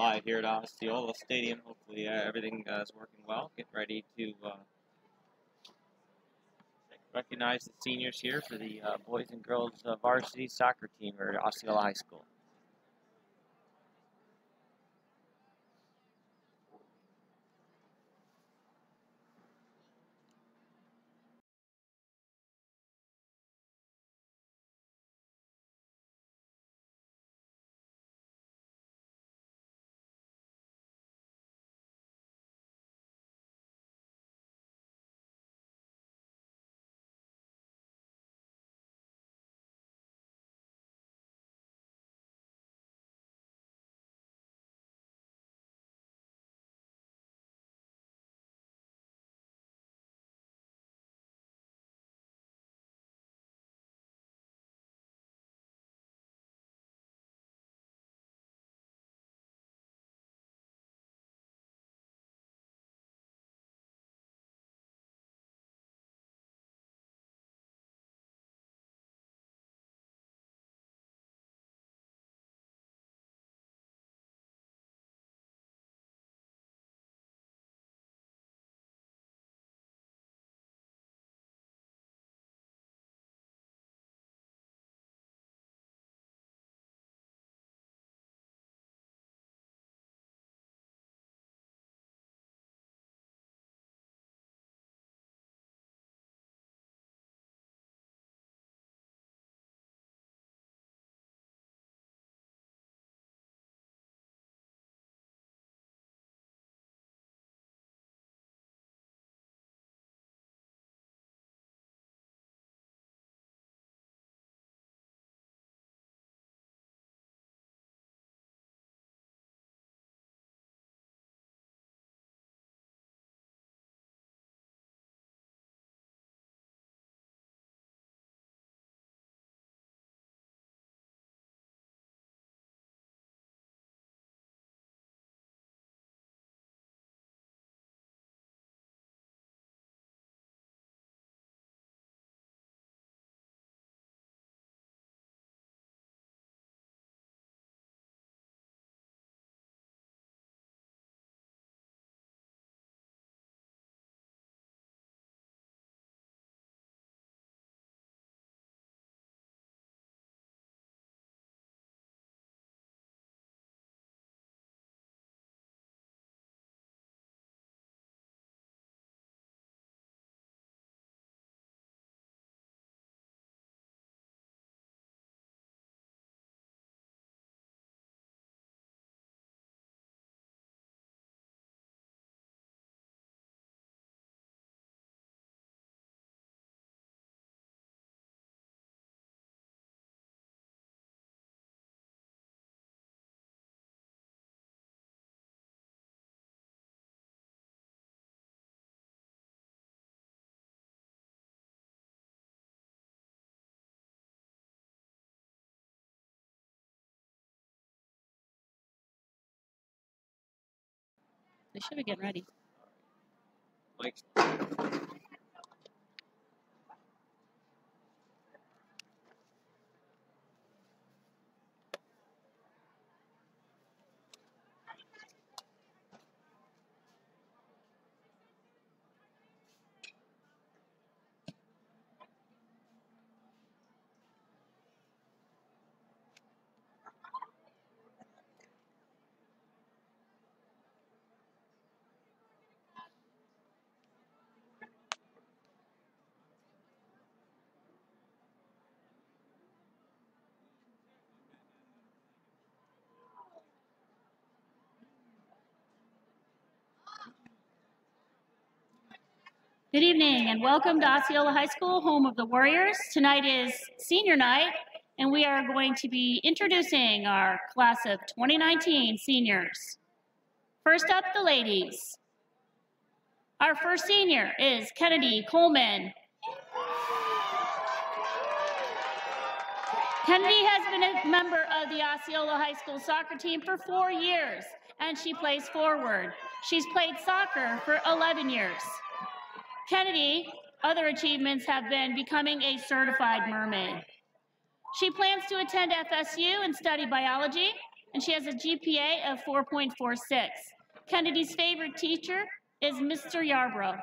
live here at Osceola Stadium. Hopefully everything is working well. Getting ready to recognize the seniors here for the boys and girls varsity soccer team here at Osceola High School. They should be getting ready. Mike's Good evening and welcome to Osceola High School, home of the Warriors. Tonight is senior night and we are going to be introducing our class of 2019 seniors. First up, the ladies. Our first senior is Kennedy Coleman. Kennedy has been a member of the Osceola High School soccer team for 4 years and she plays forward. She's played soccer for 11 years. Kennedy, other achievements have been becoming a certified mermaid. She plans to attend FSU and study biology. and she has a GPA of 4.46. Kennedy's favorite teacher is Mr. Yarbrough.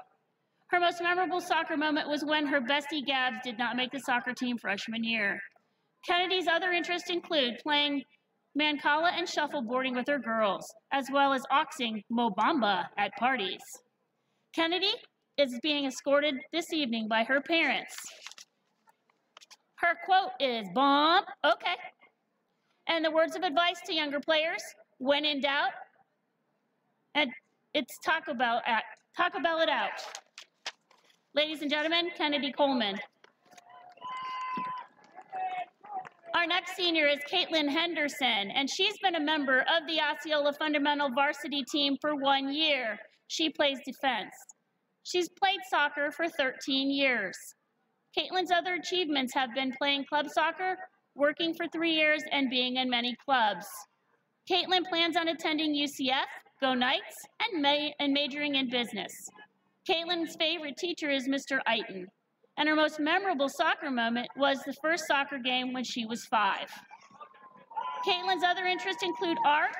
Her most memorable soccer moment was when her bestie Gabs did not make the soccer team freshman year. Kennedy's other interests include playing mancala and shuffleboarding with her girls, as well as oxing Mobamba at parties. Kennedy is being escorted this evening by her parents. Her quote is, "Bomb, okay." And the words of advice to younger players, when in doubt, and it's Taco Bell it out. Ladies and gentlemen, Kennedy Coleman. Our next senior is Caitlin Henderson, and she's been a member of the Osceola Fundamental varsity team for 1 year. She plays defense. She's played soccer for 13 years. Caitlin's other achievements have been playing club soccer, working for 3 years, and being in many clubs. Caitlin plans on attending UCF, Go Knights, and majoring in business. Caitlin's favorite teacher is Mr. Eiton, and her most memorable soccer moment was the first soccer game when she was 5. Caitlin's other interests include art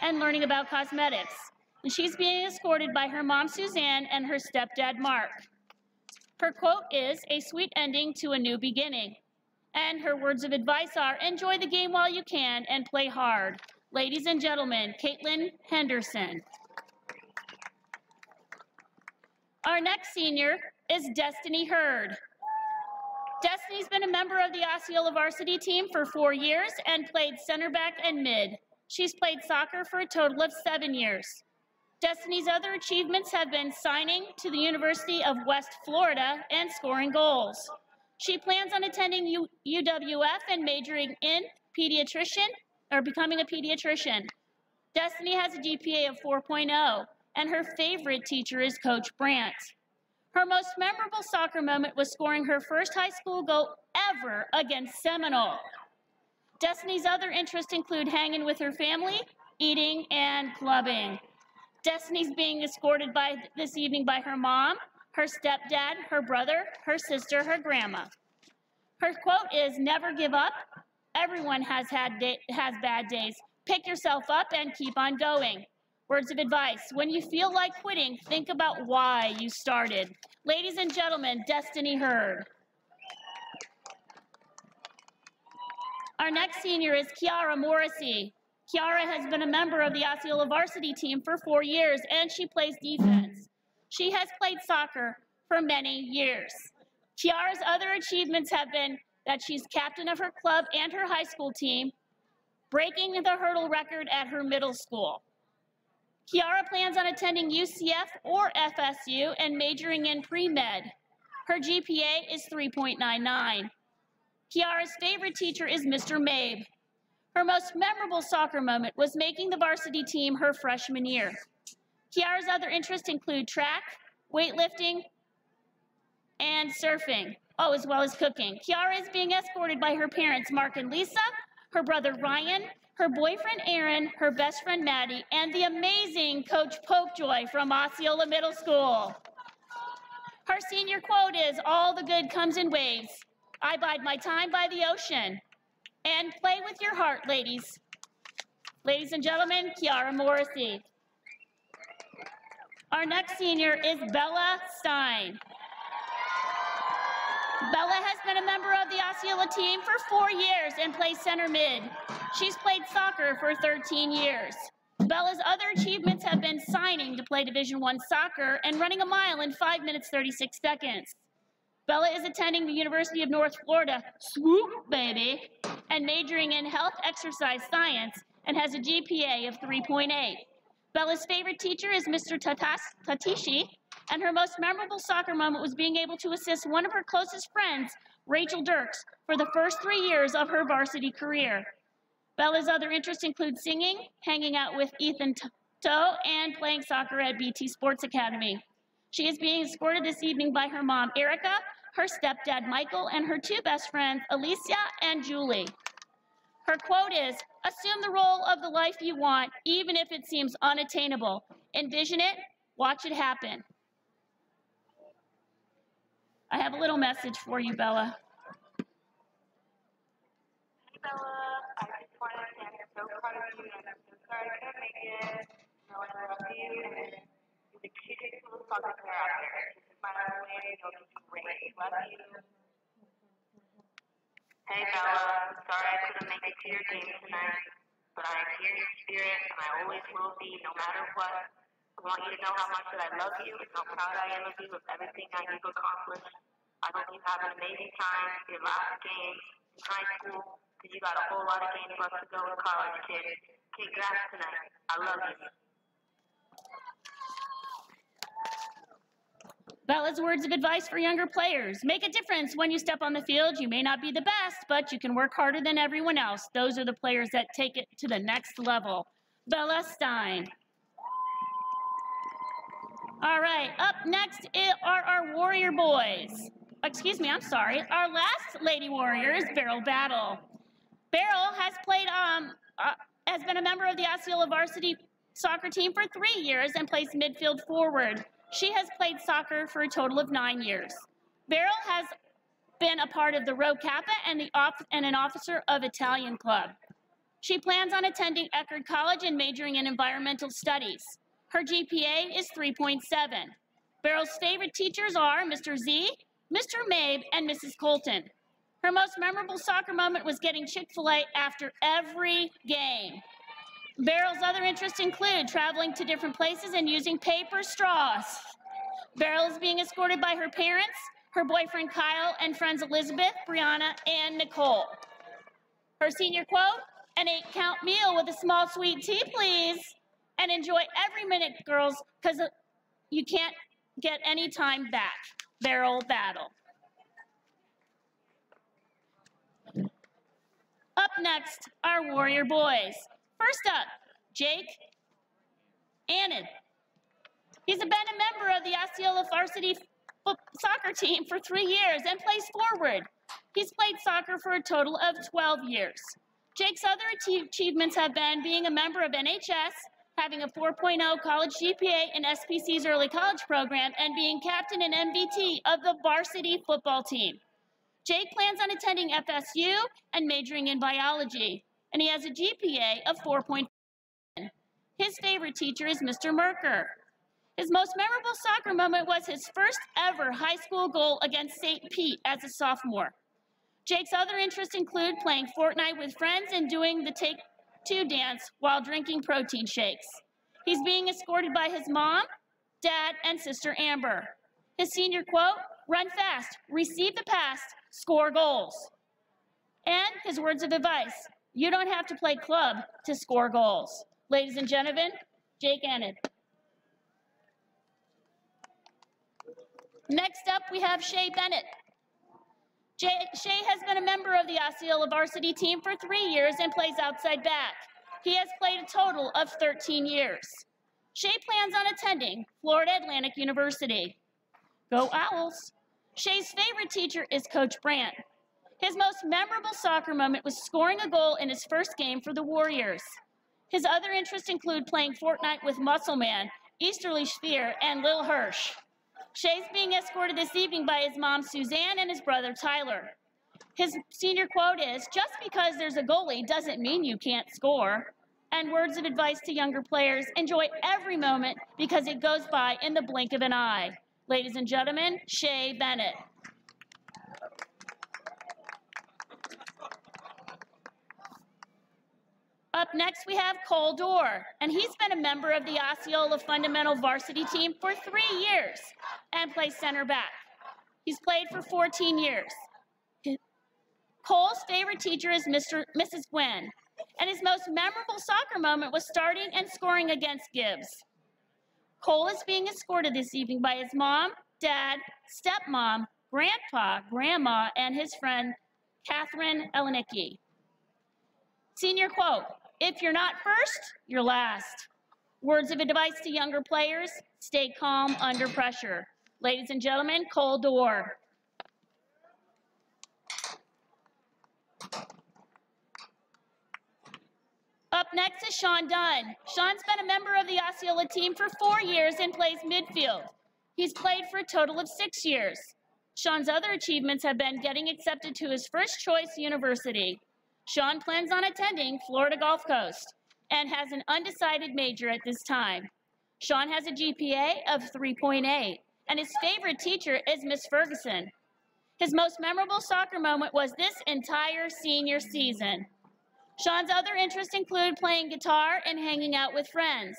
and learning about cosmetics, and she's being escorted by her mom, Suzanne, and her stepdad, Mark. Her quote is, "A sweet ending to a new beginning." And her words of advice are, "Enjoy the game while you can and play hard." Ladies and gentlemen, Caitlin Henderson. Our next senior is Destiny Hurd. Destiny's been a member of the Osceola varsity team for 4 years and played center back and mid. She's played soccer for a total of 7 years. Destiny's other achievements have been signing to the University of West Florida and scoring goals. She plans on attending UWF and majoring in pediatrician or becoming a pediatrician. Destiny has a GPA of 4.0, and her favorite teacher is Coach Brandt. Her most memorable soccer moment was scoring her first high school goal ever against Seminole. Destiny's other interests include hanging with her family, eating, and clubbing. Destiny's being escorted this evening by her mom, her stepdad, her brother, her sister, her grandma. Her quote is, "Never give up. Everyone has bad days. Pick yourself up and keep on going." Words of advice, when you feel like quitting, think about why you started. Ladies and gentlemen, Destiny Hurd. Our next senior is Kiara Morrissey. Kiara has been a member of the Osceola varsity team for 4 years, and she plays defense. She has played soccer for many years. Kiara's other achievements have been that she's captain of her club and her high school team, breaking the hurdle record at her middle school. Kiara plans on attending UCF or FSU and majoring in pre-med. Her GPA is 3.99. Kiara's favorite teacher is Mr. Mabe. Her most memorable soccer moment was making the varsity team her freshman year. Kiara's other interests include track, weightlifting, and surfing, as well as cooking. Kiara is being escorted by her parents, Mark and Lisa, her brother Ryan, her boyfriend Aaron, her best friend Maddie, and the amazing Coach Popejoy from Osceola Middle School. Her senior quote is, "All the good comes in waves. I bide my time by the ocean." And play with your heart, ladies. Ladies and gentlemen, Kiara Morrissey. Our next senior is Bella Stein. Bella has been a member of the Osceola team for 4 years and plays center mid. She's played soccer for 13 years. Bella's other achievements have been signing to play Division I soccer and running a mile in 5 minutes, 36 seconds. Bella is attending the University of North Florida, swoop baby, and majoring in health exercise science and has a GPA of 3.8. Bella's favorite teacher is Mr. Tatishi, and her most memorable soccer moment was being able to assist one of her closest friends, Rachel Dirks, for the first 3 years of her varsity career. Bella's other interests include singing, hanging out with Ethan Toe, and playing soccer at BT Sports Academy. She is being escorted this evening by her mom, Erica, her stepdad, Michael, and her 2 best friends, Alicia and Julie. Her quote is, "Assume the role of the life you want, even if it seems unattainable. Envision it, watch it happen." I have a little message for you, Bella. Hey, Bella. I just want to say I'm so proud of you sorry I couldn't make it. No, I love you. And the cutest little soccer player out there. Just smile away. You'll be great. Love you. Hey, Bella. I'm sorry I couldn't make it to your game tonight. But I'm here in spirit, and I always will be, no matter what. I want you to know how much that I love you and how proud I am of you with everything that you've accomplished. I hope you have an amazing time your last game in high school, because you got a whole lot of games left to go in college, kid. Congrats tonight. I love you. Bella's words of advice for younger players. Make a difference when you step on the field. You may not be the best, but you can work harder than everyone else. Those are the players that take it to the next level. Bella Stein. All right, up next are our Warrior boys. Excuse me, I'm sorry. Our last Lady Warrior is Beryl Battle. Beryl has been a member of the Osceola varsity soccer team for 3 years and plays midfield forward. She has played soccer for a total of 9 years. Beryl has been a part of the Rho Kappa and an officer of Italian Club. She plans on attending Eckerd College and majoring in environmental studies. Her GPA is 3.7. Beryl's favorite teachers are Mr. Z, Mr. Mabe, and Mrs. Colton. Her most memorable soccer moment was getting Chick-fil-A after every game. Beryl's other interests include traveling to different places and using paper straws. Beryl is being escorted by her parents, her boyfriend Kyle, and friends Elizabeth, Brianna, and Nicole. Her senior quote, an 8-count meal with a small sweet tea, please. And enjoy every minute, girls, because you can't get any time back. Beryl Battle. Up next, our Warrior boys. First up, Jake Annan. He's been a member of the Osceola varsity soccer team for 3 years and plays forward. He's played soccer for a total of 12 years. Jake's other achievements have been being a member of NHS, having a 4.0 college GPA in SPC's early college program, and being captain and MVP of the varsity football team. Jake plans on attending FSU and majoring in biology, and he has a GPA of 4.5. His favorite teacher is Mr. Merker. His most memorable soccer moment was his first ever high school goal against St. Pete as a sophomore. Jake's other interests include playing Fortnite with friends and doing the Take-Two dance while drinking protein shakes. He's being escorted by his mom, dad, and sister Amber. His senior quote, run fast, receive the pass, score goals. And his words of advice, you don't have to play club to score goals. Ladies and gentlemen, Jake Annan. Next up, we have Shay Bennett. Shay has been a member of the Osceola varsity team for 3 years and plays outside back. He has played a total of 13 years. Shay plans on attending Florida Atlantic University. Go Owls! Shay's favorite teacher is Coach Brandt. His most memorable soccer moment was scoring a goal in his first game for the Warriors. His other interests include playing Fortnite with Muscle Man, Easterly Sphere, and Lil Hirsch. Shay's being escorted this evening by his mom, Suzanne, and his brother, Tyler. His senior quote is, just because there's a goalie doesn't mean you can't score. And words of advice to younger players, enjoy every moment because it goes by in the blink of an eye. Ladies and gentlemen, Shay Bennett. Up next, we have Cole Dorr, and he's been a member of the Osceola Fundamental varsity team for 3 years and plays center back. He's played for 14 years. Cole's favorite teacher is Mrs. Gwen, and his most memorable soccer moment was starting and scoring against Gibbs. Cole is being escorted this evening by his mom, dad, stepmom, grandpa, grandma, and his friend, Catherine Elenicki. Senior quote, if you're not first, you're last. Words of advice to younger players, stay calm under pressure. Ladies and gentlemen, Cole Dorr. Up next is Shawn Dunn. Shawn's been a member of the Osceola team for 4 years and plays midfield. He's played for a total of 6 years. Shawn's other achievements have been getting accepted to his first choice university. Shawn plans on attending Florida Gulf Coast. and has an undecided major at this time. Shawn has a GPA of 3.8, and his favorite teacher is Miss Ferguson. His most memorable soccer moment was this entire senior season. Shawn's other interests include playing guitar and hanging out with friends.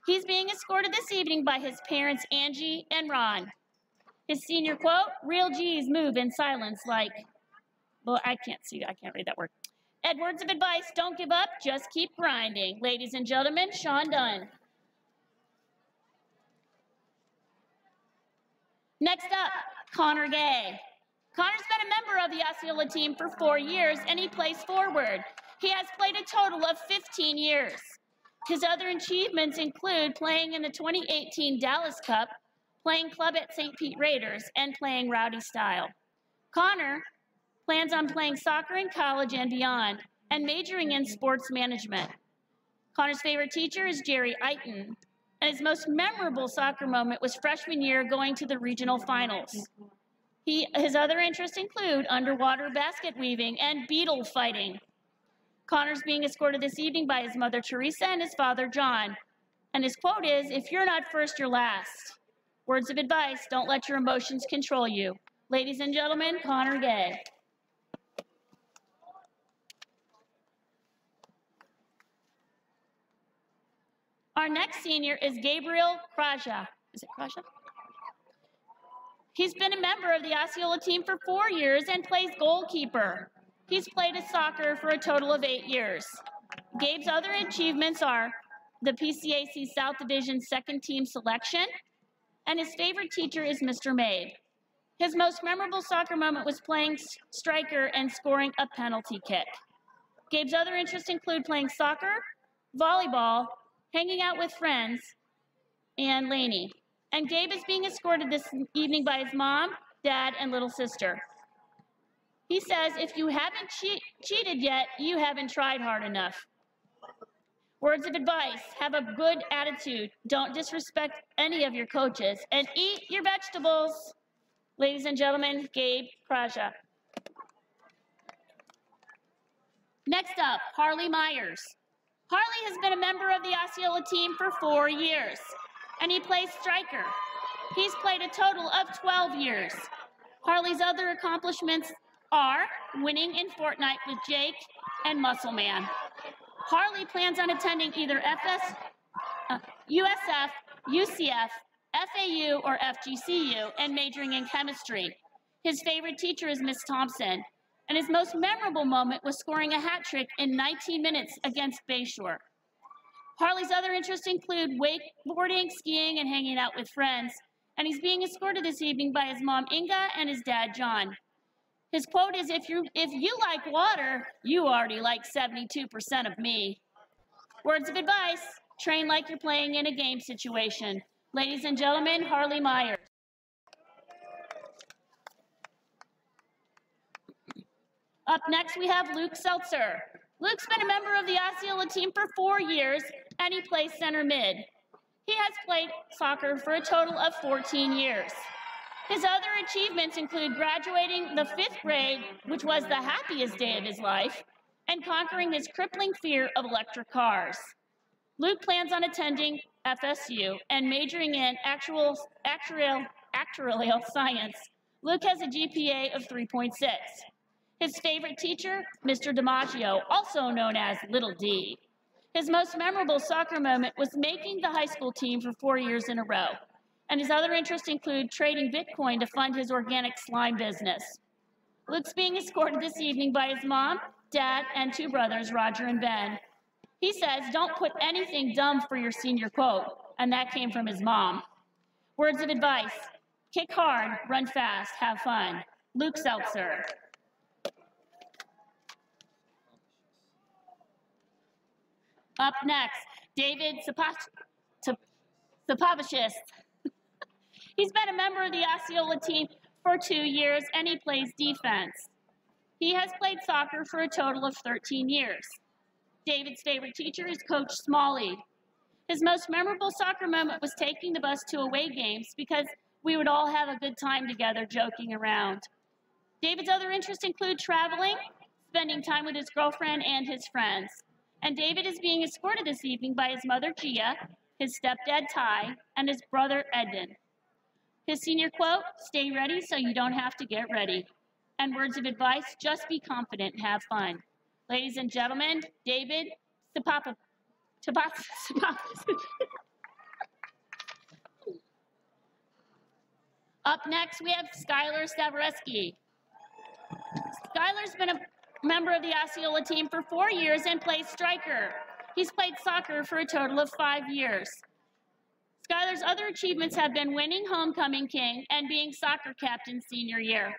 He's being escorted this evening by his parents, Angie and Ron. His senior quote, "Real G's move in silence like," well, I can't read that word. Words of advice, don't give up, just keep grinding. Ladies and gentlemen, Shawn Dunn. Next up, Connor Gay. Connor's been a member of the Osceola team for 4 years, and he plays forward. He has played a total of 15 years. His other achievements include playing in the 2018 Dallas Cup, playing club at St. Pete Raiders, and playing rowdy style. Connor plans on playing soccer in college and beyond, and majoring in sports management. Connor's favorite teacher is Jerry Eiton, and his most memorable soccer moment was freshman year going to the regional finals. His other interests include underwater basket weaving and beetle fighting. Connor's being escorted this evening by his mother, Teresa, and his father, John. And his quote is, "If you're not first, you're last." Words of advice, don't let your emotions control you. Ladies and gentlemen, Connor Gay. Our next senior is Gabriel Raja. Is it Raja? He's been a member of the Osceola team for 4 years and plays goalkeeper. He's played soccer for a total of 8 years. Gabe's other achievements are the PCAC South Division second team selection, and his favorite teacher is Mr. Mabe. His most memorable soccer moment was playing striker and scoring a penalty kick. Gabe's other interests include playing soccer, volleyball, hanging out with friends, and Lainey. And Gabe is being escorted this evening by his mom, dad, and little sister. He says, if you haven't cheated yet, you haven't tried hard enough. Words of advice, have a good attitude, don't disrespect any of your coaches, and eat your vegetables. Ladies and gentlemen, Gabe Raja. Next up, Harley Myers. Harley has been a member of the Osceola team for 4 years, and he plays striker. He's played a total of 12 years. Harley's other accomplishments are winning in Fortnite with Jake and Muscle Man. Harley plans on attending either USF, UCF, FAU, or FGCU and majoring in chemistry. His favorite teacher is Miss Thompson, and his most memorable moment was scoring a hat trick in 19 minutes against Bayshore. Harley's other interests include wakeboarding, skiing, and hanging out with friends, and he's being escorted this evening by his mom, Inga, and his dad, John. His quote is, if you like water, you already like 72% of me. Words of advice, train like you're playing in a game situation. Ladies and gentlemen, Harley Myers. Up next, we have Luke Seltzer. Luke's been a member of the Osceola team for 4 years, and he plays center mid. He has played soccer for a total of 14 years. His other achievements include graduating the 5th grade, which was the happiest day of his life, and conquering his crippling fear of electric cars. Luke plans on attending FSU and majoring in actuarial science. Luke has a GPA of 3.6. His favorite teacher, Mr. DiMaggio, also known as Little D. His most memorable soccer moment was making the high school team for 4 years in a row. And his other interests include trading Bitcoin to fund his organic slime business. Luke's being escorted this evening by his mom, dad, and 2 brothers, Roger and Ben. He says, don't put anything dumb for your senior quote, and that came from his mom. Words of advice, kick hard, run fast, have fun. Luke Seltzer. Up next, David Zapata. He's been a member of the Osceola team for 2 years, and he plays defense. He has played soccer for a total of 13 years. David's favorite teacher is Coach Smalley. His most memorable soccer moment was taking the bus to away games because we would all have a good time together joking around. David's other interests include traveling, spending time with his girlfriend and his friends. And David is being escorted this evening by his mother, Gia, his stepdad, Ty, and his brother, Edden. His senior quote, "Stay ready so you don't have to get ready." And words of advice, just be confident and have fun. Ladies and gentlemen, David Zapata. Up next, we have Skyler Starsky. Skyler's been a member of the Osceola team for 4 years and plays striker. He's played soccer for a total of 5 years. Skyler's other achievements have been winning Homecoming King and being soccer captain senior year.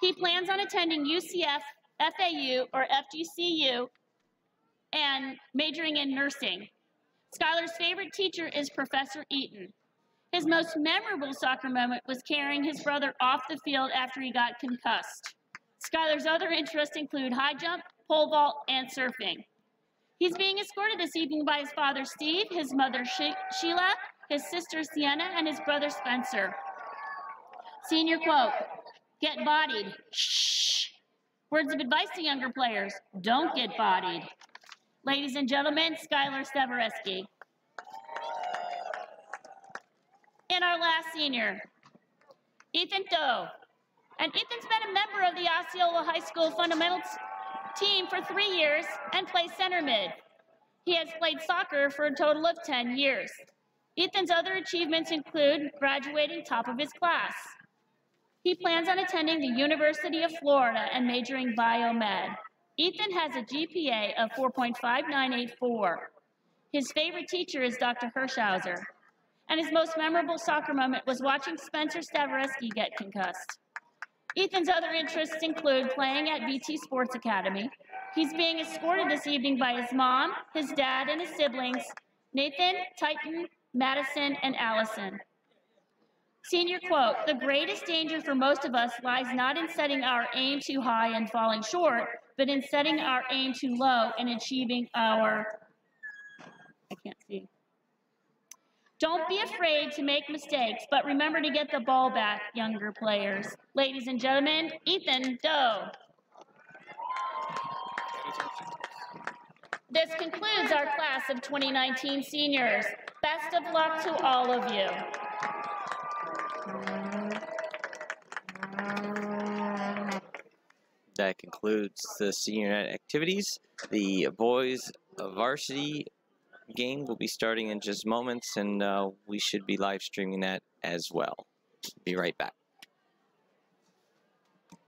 He plans on attending UCF, FAU, or FGCU and majoring in nursing. Skyler's favorite teacher is Professor Eaton. His most memorable soccer moment was carrying his brother off the field after he got concussed. Skyler's other interests include high jump, pole vault, and surfing. He's being escorted this evening by his father, Steve, his mother, Sheila, his sister, Sienna, and his brother, Spencer. Senior quote, "Get bodied." Shh. Words of advice to younger players, don't get bodied. Ladies and gentlemen, Skyler Starsky. And our last senior, Ethan Doe. And Ethan's been a member of the Osceola High School fundamentals team for 3 years and plays center mid. He has played soccer for a total of 10 years. Ethan's other achievements include graduating top of his class. He plans on attending the University of Florida and majoring biomed. Ethan has a GPA of 4.5984. His favorite teacher is Dr. Hirschhauser. And his most memorable soccer moment was watching Spencer Starsky get concussed. Ethan's other interests include playing at BT Sports Academy. He's being escorted this evening by his mom, his dad, and his siblings, Nathan, Titan, Madison, and Allison. Senior quote, "The greatest danger for most of us lies not in setting our aim too high and falling short, but in setting our aim too low and achieving our," I can't see. "Don't be afraid to make mistakes, but remember to get the ball back, younger players." Ladies and gentlemen, Ethan Doe. This concludes our class of 2019 seniors. Best of luck to all of you. That concludes the senior night activities. The boys varsity game will be starting in just moments, and we should be live streaming that as well. Be right back.